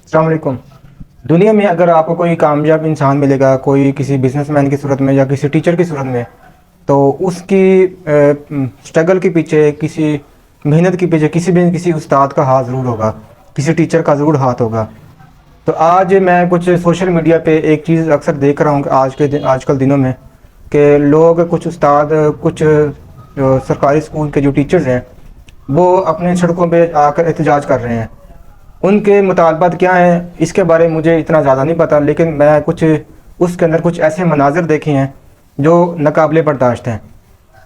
السلام علیکم۔ دنیا میں اگر آپ کو کوئی کامیاب انسان ملے گا، کوئی کسی بزنس مین کی صورت میں یا کسی ٹیچر کی صورت میں، تو اس کی سٹرگل کے پیچھے، کسی محنت کے پیچھے کسی استاد کا ہاتھ ضرور ہوگا، کسی ٹیچر کا ضرور ہاتھ ہوگا۔ تو آج میں کچھ سوشل میڈیا پہ ایک چیز اکثر دیکھ رہا ہوں کہ آج کل دنوں میں کہ لوگ، کچھ استاد، کچھ جو سرکاری اسکول کے جو ٹیچرز ہیں، وہ اپنے سڑکوں پہ آ کر احتجاج کر رہے ہیں۔ ان کے مطالبات کیا ہیں اس کے بارے میں مجھے اتنا زیادہ نہیں پتہ، لیکن میں اس کے اندر کچھ ایسے مناظر دیکھے ہیں جو ناقابل برداشت ہیں،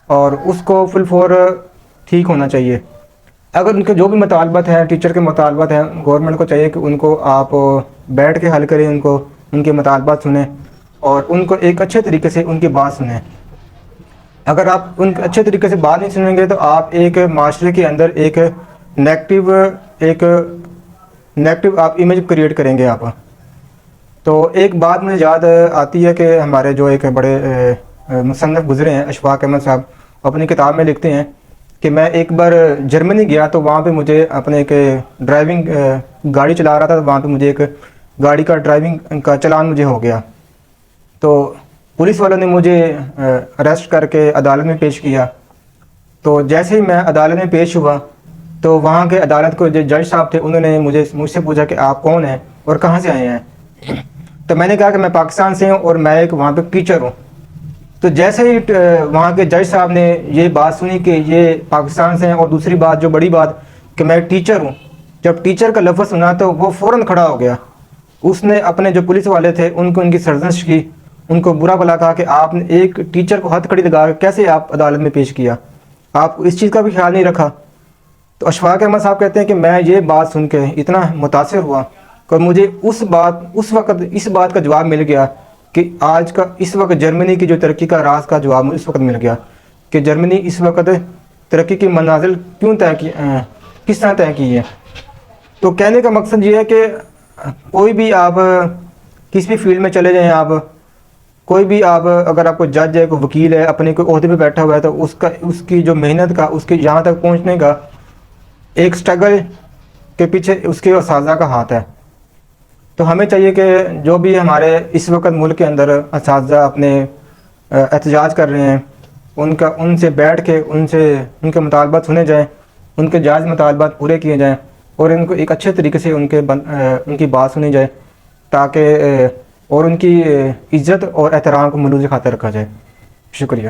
اور اس کو فل فور ٹھیک ہونا چاہیے۔ اگر ان کے جو بھی مطالبات ہیں، ٹیچر کے مطالبات ہیں، گورنمنٹ کو چاہیے کہ ان کو آپ بیٹھ کے حل کریں، ان کے مطالبات سنیں اور ان کو ایک اچھے طریقے سے ان کی بات سنیں۔ اگر آپ ان اچھے طریقے سے بات نہیں سنیں گے تو آپ ایک معاشرے کے اندر ایک نیگیٹو آپ امیج کریٹ کریں گے آپ۔ تو ایک بات مجھے یاد آتی ہے کہ ہمارے جو ایک بڑے مصنف گزرے ہیں، اشفاق احمد صاحب، اپنی کتاب میں لکھتے ہیں کہ میں ایک بار جرمنی گیا تو وہاں پہ مجھے اپنے ایک ڈرائیونگ گاڑی چلا رہا تھا، تو وہاں پہ مجھے ایک گاڑی کا ڈرائیونگ کا چلان مجھے ہو گیا۔ تو پولیس والوں نے مجھے اریسٹ کر کے عدالت میں پیش کیا۔ تو جیسے ہی میں عدالت میں پیش ہوا تو وہاں کے عدالت کو جو جج صاحب تھے، انہوں نے مجھ سے پوچھا کہ آپ کون ہیں اور کہاں سے آئے ہیں؟ تو میں نے کہا کہ میں پاکستان سے ہوں اور میں ایک وہاں پہ ٹیچر ہوں۔ تو جیسے ہی وہاں کے جج صاحب نے یہ بات سنی کہ یہ پاکستان سے ہیں، اور دوسری بات، جو بڑی بات، کہ میں ٹیچر ہوں، جب ٹیچر کا لفظ سنا تو وہ فوراً کھڑا ہو گیا۔ اس نے اپنے جو پولیس والے تھے ان کی سرزنش کی، ان کو برا بھلا کہا کہ آپ نے ایک ٹیچر کو ہتھ کڑی لگا کے کیسے آپ عدالت میں پیش کیا، آپ اس چیز کا بھی خیال نہیں رکھا۔ تو اشفاق احمد صاحب کہتے ہیں کہ میں یہ بات سن کے اتنا متاثر ہوا کہ مجھے اس وقت اس بات کا جواب مل گیا کہ اس وقت جرمنی کی جو ترقی کا راز کا جواب مجھے اس وقت مل گیا کہ جرمنی اس وقت ترقی کی منازل کس طرح طے کی ہے۔ تو کہنے کا مقصد یہ ہے کہ کوئی بھی آپ کسی بھی فیلڈ میں چلے جائیں، اگر آپ کو جج ہے، کوئی وکیل ہے، اپنے کوئی عہدے پہ بیٹھا ہوا ہے، تو اس کی جو محنت کا، اس کے یہاں تک پہنچنے کا ایک سٹرگل کے پیچھے اس کے اساتذہ کا ہاتھ ہے۔ تو ہمیں چاہیے کہ جو بھی ہمارے اس وقت ملک کے اندر اساتذہ اپنے احتجاج کر رہے ہیں، ان سے بیٹھ کے ان کے مطالبات سنے جائیں، ان کے جائز مطالبات پورے کیے جائیں، اور ان کو ایک اچھے طریقے سے ان کی بات سنی جائے، تاکہ اور ان کی عزت اور احترام کو ملوز خاطر رکھا جائے۔ شکریہ۔